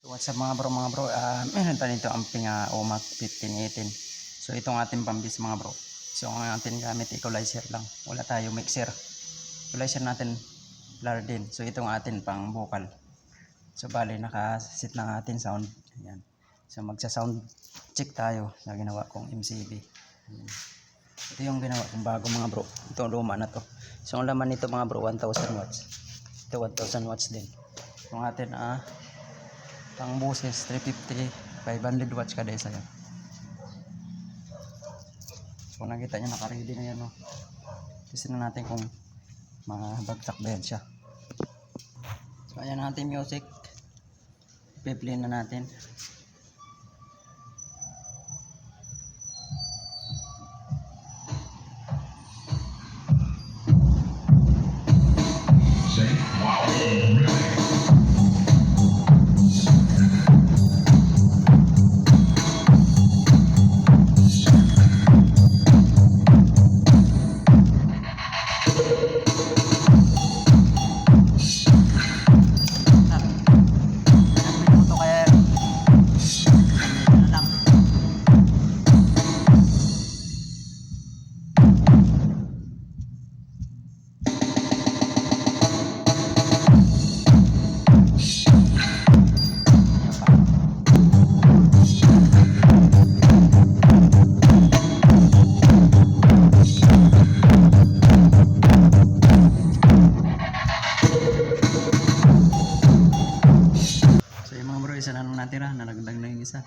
What's up mga bro, meron tayo nito ang pinga Umak 1518. So itong ating pambis mga bro. So ang ating gamit equalizer lang, wala tayo mixer. Equalizer natin blur din. So itong ating pang vocal. So bali nakasit na ating sound. Ayan. So magsa sound check tayo na ginawa kong MCB. Ayan. Ito yung ginawa kong bago mga bro. Ito luma na to. So ang laman nito mga bro 1000 watts. Ito 1000 watts din. Yung atin pang boses 350 500 watts kada isa yan. So nakita nyo naka-ready na yan, no? Testin na natin kung mabagsak ba yan siya. So ayan natin music, i-play na natin. Isa na lang natira, nalagdag na yung isa.